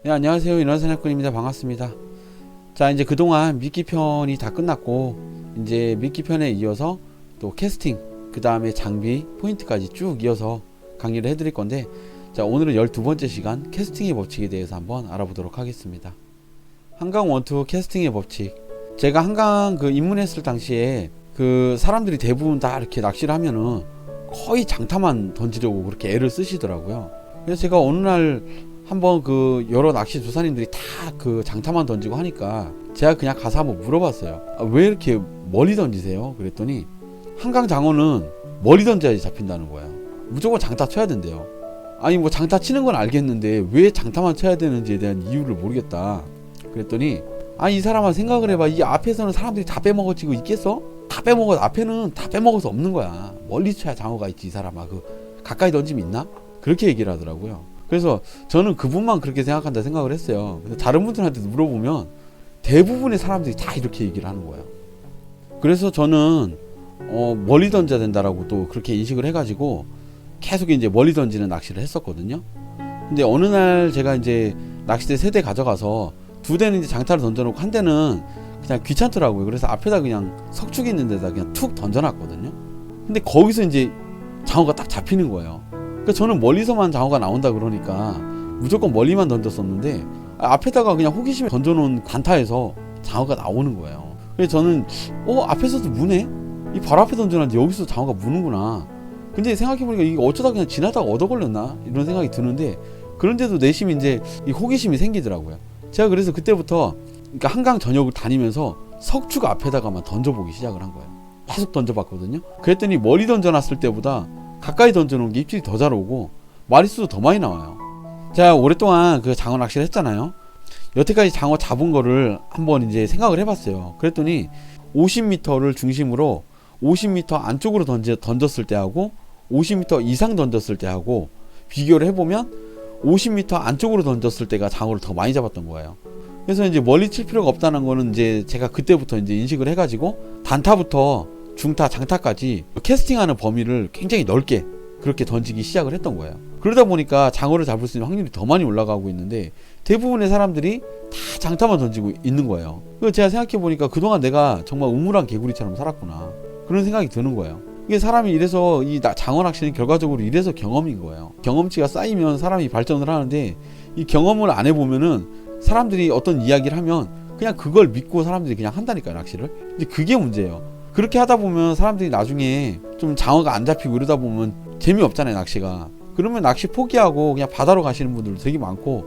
네, 안녕하세요. 인원사냥꾼입니다. 반갑습니다. 자, 이제 그동안 미끼 편이 다 끝났고, 이제 미끼 편에 이어서 또 캐스팅, 그 다음에 장비, 포인트까지 쭉 이어서 강의를 해드릴 건데, 자, 오늘은 12번째 시간 캐스팅의 법칙에 대해서 한번 알아보도록 하겠습니다. 한강 원투 캐스팅의 법칙. 제가 한강 입문했을 당시에 사람들이 대부분 다 이렇게 낚시를 하면은 거의 장타만 던지려고 그렇게 애를 쓰시더라고요. 그래서 제가 어느 날 한번 여러 낚시 조사님들이 다 장타만 던지고 하니까 제가 그냥 가서 한번 물어봤어요. 왜 이렇게 멀리 던지세요? 그랬더니 한강 장어는 멀리 던져야지 잡힌다는 거예요. 무조건 장타 쳐야 된대요. 아니 뭐 장타 치는 건 알겠는데 왜 장타만 쳐야 되는지에 대한 이유를 모르겠다. 그랬더니 이 사람아 생각을 해봐. 이 앞에서는 사람들이 다 빼먹어지고 있겠어? 다 빼먹어. 앞에는 다 빼먹어서 없는 거야. 멀리 쳐야 장어가 있지. 이 사람아 가까이 던지면 있나? 그렇게 얘기를 하더라고요. 그래서 저는 그분만 그렇게 생각한다 생각을 했어요. 근데 다른 분들한테도 물어보면 대부분의 사람들이 다 이렇게 얘기를 하는 거예요. 그래서 저는 멀리 던져야 된다라고 또 그렇게 인식을 해가지고 계속 이제 멀리 던지는 낚시를 했었거든요. 근데 어느 날 제가 이제 낚싯대 3대 가져가서 2대는 이제 장타를 던져놓고 한 대는 그냥 귀찮더라고요. 그래서 앞에다 그냥 석축이 있는 데다 그냥 툭 던져놨거든요. 근데 거기서 이제 장어가 딱 잡히는 거예요. 그러니까 저는 멀리서만 장어가 나온다 그러니까 무조건 멀리만 던졌었는데 앞에다가 그냥 호기심에 던져놓은 단타에서 장어가 나오는 거예요. 그래서 저는 앞에서도 무네? 이 바로 앞에 던져놨는데 여기서 장어가 무는구나. 근데 생각해보니까 이게 어쩌다 그냥 지나다가 얻어걸렸나? 이런 생각이 드는데 그런데도 내심 이제 이 호기심이 생기더라고요. 제가 그래서 그때부터 그러니까 한강 전역을 다니면서 석축 앞에다가만 던져보기 시작을 한 거예요. 계속 던져봤거든요. 그랬더니 멀리 던져놨을 때보다 가까이 던져놓은 게 입질이 더 잘 오고 마리수도 더 많이 나와요. 제가 오랫동안 장어 낚시를 했잖아요. 여태까지 장어 잡은 거를 한번 이제 생각을 해봤어요. 그랬더니 50m를 중심으로 50m 안쪽으로 던졌을 때하고 50m 이상 던졌을 때하고 비교를 해보면 50m 안쪽으로 던졌을 때가 장어를 더 많이 잡았던 거예요. 그래서 이제 멀리 칠 필요가 없다는 거는 이제 제가 그때부터 이제 인식을 해가지고 단타부터 중타, 장타까지 캐스팅하는 범위를 굉장히 넓게 그렇게 던지기 시작을 했던 거예요. 그러다 보니까 장어를 잡을 수 있는 확률이 더 많이 올라가고 있는데 대부분의 사람들이 다 장타만 던지고 있는 거예요. 그래서 제가 생각해보니까 그동안 내가 정말 우물한 개구리처럼 살았구나 그런 생각이 드는 거예요. 이게 사람이 이래서 이 장어 낚시는 결과적으로 이래서 경험인 거예요. 경험치가 쌓이면 사람이 발전을 하는데 이 경험을 안 해보면은 사람들이 어떤 이야기를 하면 그냥 그걸 믿고 사람들이 그냥 한다니까요, 낚시를. 근데 그게 문제예요. 그렇게 하다 보면 사람들이 나중에 좀 장어가 안 잡히고 이러다 보면 재미없잖아요, 낚시가. 그러면 낚시 포기하고 그냥 바다로 가시는 분들도 되게 많고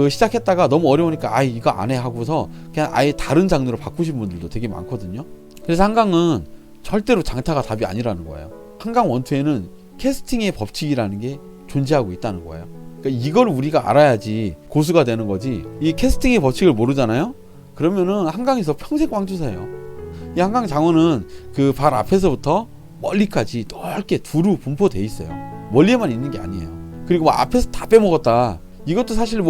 시작했다가 너무 어려우니까 이거 안 해 하고서 그냥 아예 다른 장르로 바꾸신 분들도 되게 많거든요. 그래서 한강은 절대로 장타가 답이 아니라는 거예요. 한강 원투에는 캐스팅의 법칙이라는 게 존재하고 있다는 거예요. 그러니까 이걸 우리가 알아야지 고수가 되는 거지. 이 캐스팅의 법칙을 모르잖아요? 그러면은 한강에서 평생 꽝주사예요. 이 한강 장어는 발 앞에서부터 멀리까지 넓게 두루 분포돼 있어요. 멀리에만 있는 게 아니에요. 그리고 앞에서 다 빼먹었다. 이것도 사실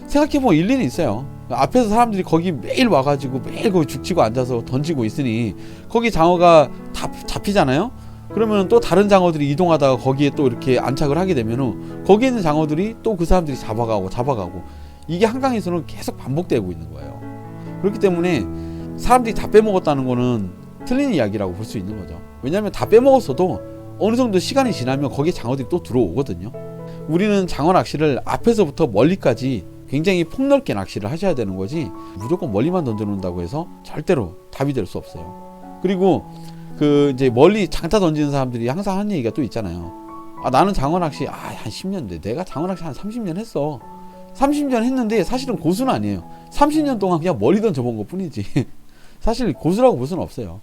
생각해보면 일리는 있어요. 앞에서 사람들이 거기 매일 와가지고 매일 거기 죽치고 앉아서 던지고 있으니 거기 장어가 다 잡히잖아요. 그러면 또 다른 장어들이 이동하다가 거기에 또 이렇게 안착을 하게 되면은 거기에 있는 장어들이 또 그 사람들이 잡아가고 이게 한강에서는 계속 반복되고 있는 거예요. 그렇기 때문에 사람들이 다 빼먹었다는 거는 틀린 이야기라고 볼 수 있는 거죠. 왜냐하면 다 빼먹었어도 어느 정도 시간이 지나면 거기에 장어들이 또 들어오거든요. 우리는 장어 낚시를 앞에서부터 멀리까지 굉장히 폭넓게 낚시를 하셔야 되는 거지 무조건 멀리만 던져놓는다고 해서 절대로 답이 될 수 없어요. 그리고 이제 멀리 장타 던지는 사람들이 항상 하는 얘기가 또 있잖아요. 나는 장어 낚시 한 10년 돼. 내가 장어 낚시 한 30년 했어. 30년 했는데 사실은 고수는 아니에요. 30년 동안 그냥 멀리 던져본 것 뿐이지. 사실 고수라고 볼 수는 없어요.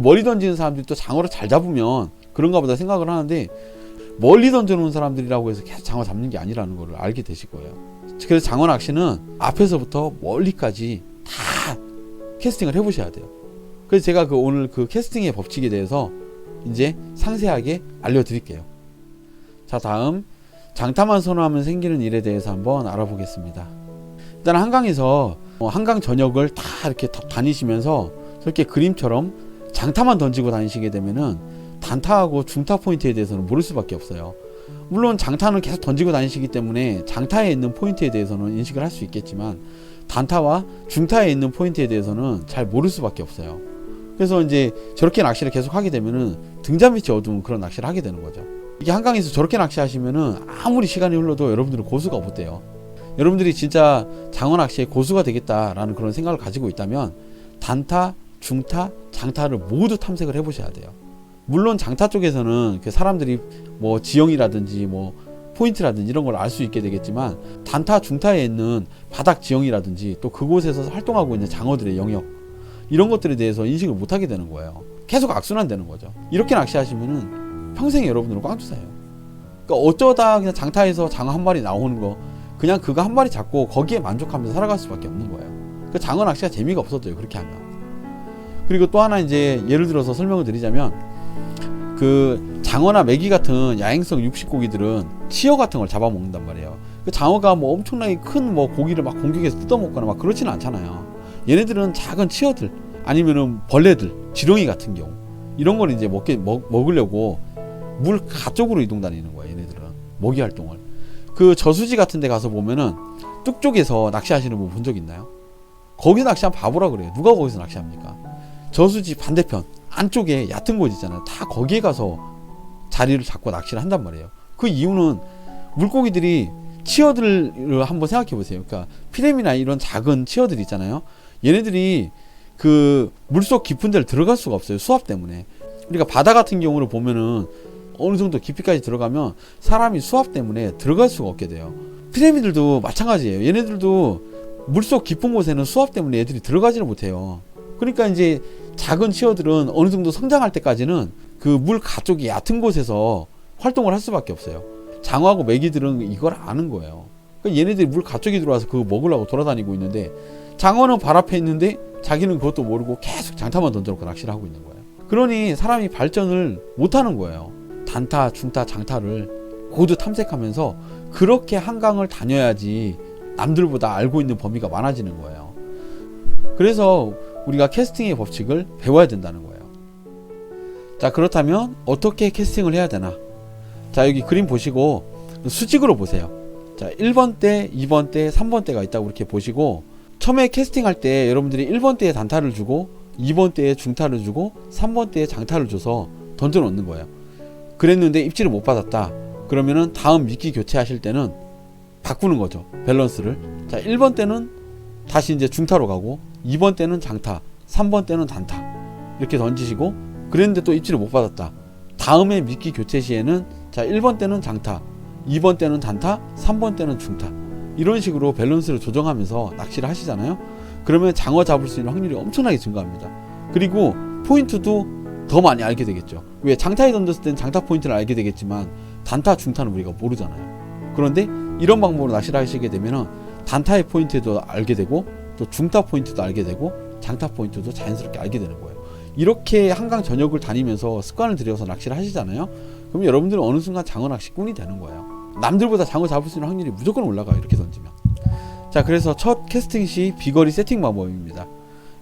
멀리 던지는 사람들이 또 장어를 잘 잡으면 그런가 보다 생각을 하는데 멀리 던져놓은 사람들이라고 해서 계속 장어 잡는 게 아니라는 걸 알게 되실 거예요. 그래서 장어 낚시는 앞에서부터 멀리까지 다 캐스팅을 해보셔야 돼요. 그래서 제가 오늘 캐스팅의 법칙에 대해서 이제 상세하게 알려드릴게요. 자, 다음 장타만 선호하면 생기는 일에 대해서 한번 알아보겠습니다. 일단 한강에서 한강 전역을 다 이렇게 다니시면서 저렇게 그림처럼 장타만 던지고 다니시게 되면은 단타하고 중타 포인트에 대해서는 모를 수밖에 없어요. 물론 장타는 계속 던지고 다니시기 때문에 장타에 있는 포인트에 대해서는 인식을 할 수 있겠지만 단타와 중타에 있는 포인트에 대해서는 잘 모를 수밖에 없어요. 그래서 이제 저렇게 낚시를 계속 하게 되면은 등잔 밑이 어두운 그런 낚시를 하게 되는 거죠. 이게 한강에서 저렇게 낚시하시면은 아무리 시간이 흘러도 여러분들은 고수가 못 돼요. 여러분들이 진짜 장어 낚시의 고수가 되겠다라는 그런 생각을 가지고 있다면 단타, 중타, 장타를 모두 탐색을 해보셔야 돼요. 물론 장타 쪽에서는 그 사람들이 뭐 지형이라든지 뭐 포인트라든지 이런 걸 알 수 있게 되겠지만 단타, 중타에 있는 바닥 지형이라든지 또 그곳에서 활동하고 있는 장어들의 영역 이런 것들에 대해서 인식을 못하게 되는 거예요. 계속 악순환되는 거죠. 이렇게 낚시하시면은 평생 여러분들은 꽝투사예요. 그러니까 어쩌다 그냥 장타에서 장어 한 마리 나오는 거 그냥 그거 한 마리 잡고 거기에 만족하면서 살아갈 수밖에 없는 거예요. 그 장어 낚시가 재미가 없어져요. 그렇게 하면. 그리고 또 하나 이제 예를 들어서 설명을 드리자면 그 장어나 메기 같은 야행성 육식고기들은 치어 같은 걸 잡아먹는단 말이에요. 그 장어가 뭐 엄청나게 큰 뭐 고기를 막 공격해서 뜯어먹거나 막 그렇지는 않잖아요. 얘네들은 작은 치어들 아니면은 벌레들, 지렁이 같은 경우 이런 걸 이제 먹으려고 물 가쪽으로 이동 다니는 거예요. 얘네들은 먹이 활동을. 그 저수지 같은 데 가서 보면은 뚝 쪽에서 낚시하시는 분 본 적 있나요? 거기서 낚시하면 바보라 그래요. 누가 거기서 낚시합니까? 저수지 반대편 안쪽에 얕은 곳 있잖아요. 다 거기에 가서 자리를 잡고 낚시를 한단 말이에요. 그 이유는 물고기들이 치어들을 한번 생각해 보세요. 그러니까 피레미나 이런 작은 치어들 있잖아요. 얘네들이 그 물속 깊은 데를 들어갈 수가 없어요. 수압 때문에. 그러니까 바다 같은 경우를 보면은 어느 정도 깊이까지 들어가면 사람이 수압 때문에 들어갈 수가 없게 돼요. 피라미들도 마찬가지예요. 얘네들도 물속 깊은 곳에는 수압 때문에 애들이 들어가지를 못해요. 그러니까 이제 작은 치어들은 어느 정도 성장할 때까지는 그 물 가쪽이 얕은 곳에서 활동을 할 수밖에 없어요. 장어하고 메기들은 이걸 아는 거예요. 그러니까 얘네들이 물 가쪽에 들어와서 그거 먹으려고 돌아다니고 있는데 장어는 발 앞에 있는데 자기는 그것도 모르고 계속 장타만 던져놓고 낚시를 하고 있는 거예요. 그러니 사람이 발전을 못하는 거예요. 단타, 중타, 장타를 모두 탐색하면서 그렇게 한강을 다녀야지 남들보다 알고 있는 범위가 많아지는 거예요. 그래서 우리가 캐스팅의 법칙을 배워야 된다는 거예요. 자, 그렇다면 어떻게 캐스팅을 해야 되나? 자, 여기 그림 보시고 수직으로 보세요. 자, 1번 대, 2번 대, 3번 대가 있다고 이렇게 보시고 처음에 캐스팅할 때 여러분들이 1번 대에 단타를 주고 2번 대에 중타를 주고 3번 대에 장타를 줘서 던져 놓는 거예요. 그랬는데 입질을 못 받았다. 그러면은 다음 미끼 교체하실 때는 바꾸는 거죠. 밸런스를. 자, 1번 때는 다시 이제 중타로 가고 2번 때는 장타, 3번 때는 단타 이렇게 던지시고 그랬는데 또 입질을 못 받았다. 다음에 미끼 교체 시에는 자 1번 때는 장타, 2번 때는 단타, 3번 때는 중타 이런 식으로 밸런스를 조정하면서 낚시를 하시잖아요. 그러면 장어 잡을 수 있는 확률이 엄청나게 증가합니다. 그리고 포인트도 더 많이 알게 되겠죠. 왜 장타에 던졌을 때는 장타 포인트를 알게 되겠지만 단타, 중타는 우리가 모르잖아요. 그런데 이런 방법으로 낚시를 하시게 되면은 단타의 포인트도 알게 되고 또 중타 포인트도 알게 되고 장타 포인트도 자연스럽게 알게 되는 거예요. 이렇게 한강 전역을 다니면서 습관을 들여서 낚시를 하시잖아요. 그럼 여러분들은 어느 순간 장어 낚시꾼이 되는 거예요. 남들보다 장어 잡을 수 있는 확률이 무조건 올라가요. 이렇게 던지면. 자, 그래서 첫 캐스팅 시 비거리 세팅 방법입니다.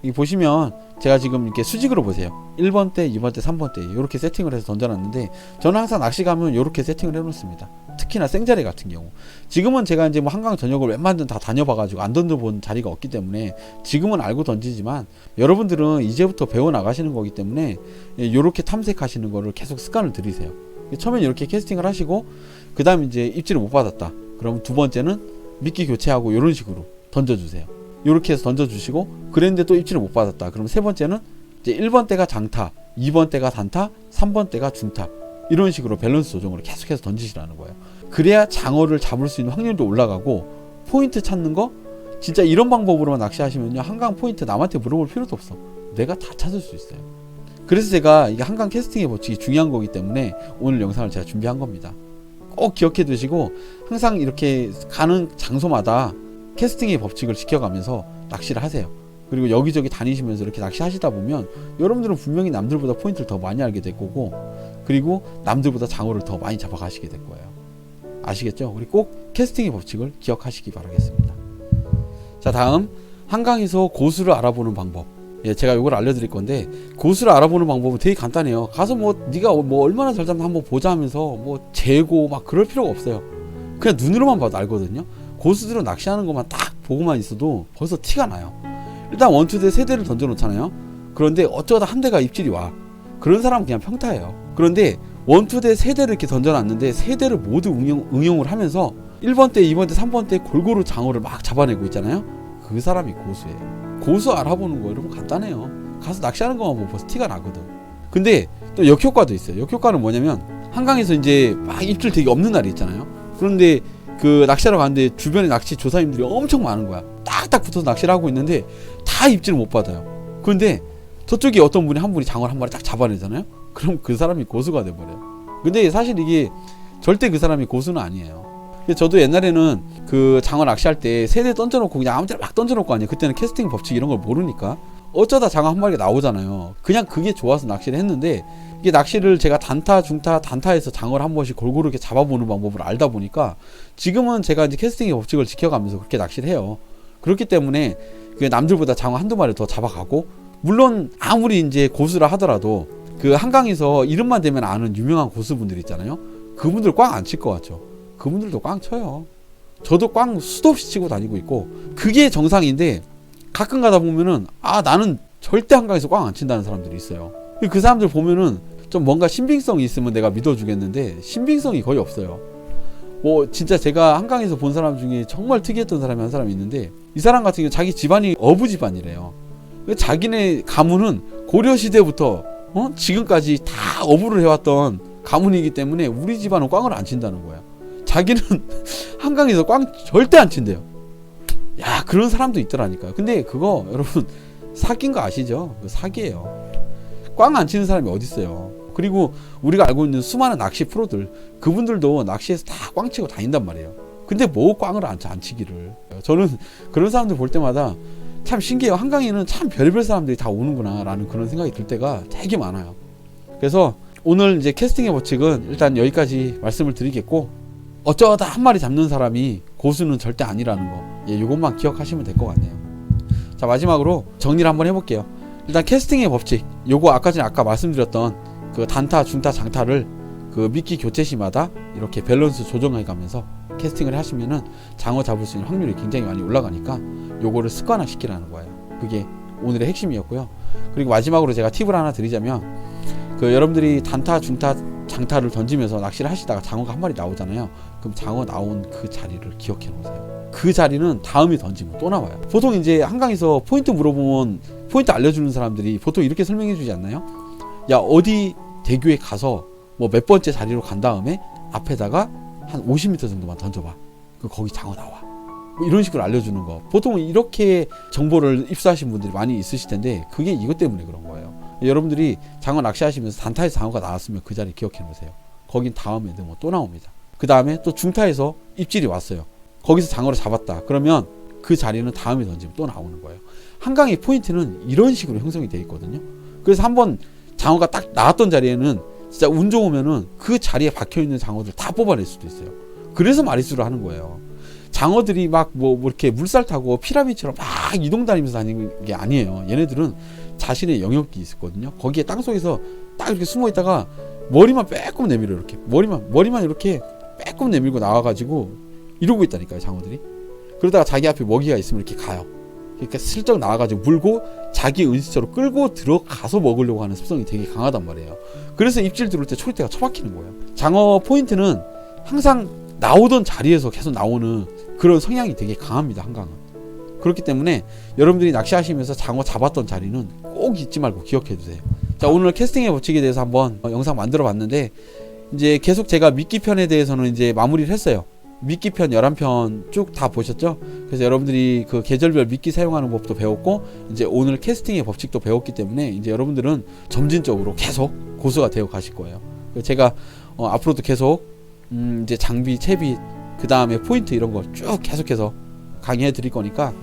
이 보시면 제가 지금 이렇게 수직으로 보세요. 1번 때, 2번 때, 3번 때 이렇게 세팅을 해서 던져놨는데 저는 항상 낚시 가면 이렇게 세팅을 해놓습니다. 특히나 생자리 같은 경우. 지금은 제가 이제 뭐 한강 전역을 웬만하면 다 다녀봐가지고 안 던져본 자리가 없기 때문에 지금은 알고 던지지만 여러분들은 이제부터 배워 나가시는 거기 때문에 이렇게 탐색하시는 거를 계속 습관을 들이세요. 처음엔 이렇게 캐스팅을 하시고 그 다음 이제 입질을 못 받았다. 그럼 두 번째는 미끼 교체하고 이런 식으로 던져주세요. 이렇게 해서 던져주시고 그랬는데 또 입질을 못 받았다. 그럼 세 번째는 이제 1번 때가 장타, 2번 때가 단타, 3번 때가 중타 이런 식으로 밸런스 조정으로 계속해서 던지시라는 거예요. 그래야 장어를 잡을 수 있는 확률도 올라가고 포인트 찾는 거 진짜 이런 방법으로만 낚시하시면요 한강 포인트 남한테 물어볼 필요도 없어. 내가 다 찾을 수 있어요. 그래서 제가 이게 한강 캐스팅의 법칙이 중요한 거기 때문에 오늘 영상을 제가 준비한 겁니다. 꼭 기억해 두시고 항상 이렇게 가는 장소마다 캐스팅의 법칙을 지켜가면서 낚시를 하세요. 그리고 여기저기 다니시면서 이렇게 낚시하시다 보면 여러분들은 분명히 남들보다 포인트를 더 많이 알게 될 거고 그리고 남들보다 장어를 더 많이 잡아가시게 될 거예요. 아시겠죠? 우리 꼭 캐스팅의 법칙을 기억하시기 바라겠습니다. 자, 다음 한강에서 고수를 알아보는 방법. 예, 제가 이걸 알려드릴 건데, 고수를 알아보는 방법은 되게 간단해요. 가서 뭐 네가 뭐 얼마나 잘 잡나 한번 보자 하면서 뭐 재고 막 그럴 필요가 없어요. 그냥 눈으로만 봐도 알거든요. 고수들은 낚시하는 것만 딱 보고만 있어도 벌써 티가 나요. 일단 원투대 3대를 던져 놓잖아요. 그런데 어쩌다 한 대가 입질이 와. 그런 사람은 그냥 평타예요. 그런데 원투대 3대를 이렇게 던져놨는데 3대를 모두 응용을 하면서 1번 때, 2번 때, 3번 때 골고루 장어를 막 잡아내고 있잖아요. 그 사람이 고수예요. 고수 알아보는 거 여러분 간단해요. 가서 낚시하는 것만 보면 벌써 티가 나거든. 근데 또 역효과도 있어요. 역효과는 뭐냐면, 한강에서 이제 막 입질 되게 없는 날이 있잖아요. 그런데 그 낚시하러 가는데 주변에 낚시 조사님들이 엄청 많은 거야. 딱딱 붙어서 낚시를 하고 있는데 다 입질을 못 받아요. 그런데 저쪽에 어떤 분이 한 분이 장어를 한 마리 딱 잡아내잖아요. 그럼 그 사람이 고수가 돼버려요. 근데 사실 이게 절대 그 사람이 고수는 아니에요. 저도 옛날에는 그 장어 낚시할 때 3대 던져놓고 그냥 아무 데나 막 던져놓고 아니에요. 그때는 캐스팅 법칙 이런 걸 모르니까 어쩌다 장어 한 마리가 나오잖아요. 그냥 그게 좋아서 낚시를 했는데, 이게 낚시를 제가 단타, 중타, 단타에서 장어를 한 번씩 골고루 이렇게 잡아보는 방법을 알다 보니까 지금은 제가 이제 캐스팅의 법칙을 지켜가면서 그렇게 낚시를 해요. 그렇기 때문에 그 남들보다 장어 한두 마리 더 잡아가고, 물론 아무리 이제 고수라 하더라도 그 한강에서 이름만 대면 아는 유명한 고수분들 있잖아요. 그분들 꽝 안 칠 것 같죠. 그분들도 꽝 쳐요. 저도 꽝 수도 없이 치고 다니고 있고, 그게 정상인데 가끔 가다 보면은 나는 절대 한강에서 꽝 안 친다는 사람들이 있어요. 그 사람들 보면은 좀 뭔가 신빙성이 있으면 내가 믿어주겠는데 신빙성이 거의 없어요. 뭐 진짜 제가 한강에서 본 사람 중에 정말 특이했던 사람이 한 사람이 있는데, 이 사람 같은 경우 자기 집안이 어부 집안이래요. 자기네 가문은 고려시대부터 지금까지 다 어부를 해왔던 가문이기 때문에 우리 집안은 꽝을 안 친다는 거야. 자기는 한강에서 꽝 절대 안 친대요. 야, 그런 사람도 있더라니까요. 근데 그거 여러분 사기인 거 아시죠? 사기예요. 꽝 안 치는 사람이 어디 있어요. 그리고 우리가 알고 있는 수많은 낚시 프로들, 그분들도 낚시에서 다 꽝 치고 다닌단 말이에요. 근데 뭐 꽝을 안 치기를. 저는 그런 사람들 볼 때마다 참 신기해요. 한강에는 참 별별 사람들이 다 오는구나 라는 그런 생각이 들 때가 되게 많아요. 그래서 오늘 이제 캐스팅의 법칙은 일단 여기까지 말씀을 드리겠고, 어쩌다 한 마리 잡는 사람이 고수는 절대 아니라는 거, 이것만 기억하시면 될 것 같네요. 자, 마지막으로 정리를 한번 해볼게요. 일단 캐스팅의 법칙, 요거 아까 전에 말씀드렸던 그 단타, 중타, 장타를 그 미끼 교체 시마다 이렇게 밸런스 조정해 가면서 캐스팅을 하시면은 장어 잡을 수 있는 확률이 굉장히 많이 올라가니까 요거를 습관화 시키라는 거예요. 그게 오늘의 핵심이었고요. 그리고 마지막으로 제가 팁을 하나 드리자면, 그 여러분들이 단타, 중타, 장타를 던지면서 낚시를 하시다가 장어가 한 마리 나오잖아요. 그럼 장어 나온 그 자리를 기억해 놓으세요. 그 자리는 다음에 던지면 또 나와요. 보통 이제 한강에서 포인트 물어보면 포인트 알려주는 사람들이 보통 이렇게 설명해 주지 않나요? 야, 어디 대교에 가서 뭐 몇 번째 자리로 간 다음에 앞에다가 한 50m 정도만 던져봐. 거기 장어 나와. 뭐 이런 식으로 알려주는 거. 보통 이렇게 정보를 입수하신 분들이 많이 있으실 텐데, 그게 이것 때문에 그런 거예요. 여러분들이 장어 낚시하시면서 단타에서 장어가 나왔으면 그 자리 기억해 놓으세요. 거긴 다음에도 뭐 또 나옵니다. 그 다음에 또 중타에서 입질이 왔어요. 거기서 장어를 잡았다. 그러면 그 자리는 다음에 던지면 또 나오는 거예요. 한강의 포인트는 이런 식으로 형성이 되어 있거든요. 그래서 한번 장어가 딱 나왔던 자리에는 진짜 운 좋으면은 그 자리에 박혀있는 장어들 다 뽑아낼 수도 있어요. 그래서 마리수를 하는 거예요. 장어들이 막 뭐 이렇게 물살 타고 피라미드처럼 막 이동 다니면서 다니는 게 아니에요. 얘네들은 자신의 영역이 있거든요. 거기에 땅속에서 딱 이렇게 숨어 있다가 머리만 빼꼼 내밀어. 이렇게 머리만 이렇게 빼꼼 내밀고 나와가지고 이러고 있다니까요, 장어들이. 그러다가 자기 앞에 먹이가 있으면 이렇게 가요. 그러니까 슬쩍 나와가지고 물고 자기 은신처로 끌고 들어가서 먹으려고 하는 습성이 되게 강하단 말이에요. 그래서 입질 들어올 때 초리대가 처박히는 거예요. 장어 포인트는 항상 나오던 자리에서 계속 나오는 그런 성향이 되게 강합니다, 한강은. 그렇기 때문에 여러분들이 낚시하시면서 장어 잡았던 자리는 꼭 잊지 말고 기억해 두세요. 자, 오늘 캐스팅의 법칙에 대해서 한번 영상 만들어 봤는데, 이제 계속 제가 미끼 편에 대해서는 이제 마무리를 했어요. 미끼 편 11편 쭉 다 보셨죠? 그래서 여러분들이 그 계절별 미끼 사용하는 법도 배웠고, 이제 오늘 캐스팅의 법칙도 배웠기 때문에 이제 여러분들은 점진적으로 계속 고수가 되어 가실 거예요. 제가 앞으로도 계속 이제 장비, 채비, 그 다음에 포인트 이런 거 쭉 계속해서 강의해 드릴 거니까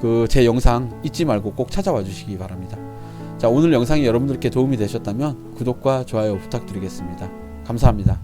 그 제 영상 잊지 말고 꼭 찾아와 주시기 바랍니다. 자, 오늘 영상이 여러분들께 도움이 되셨다면 구독과 좋아요 부탁드리겠습니다. 감사합니다.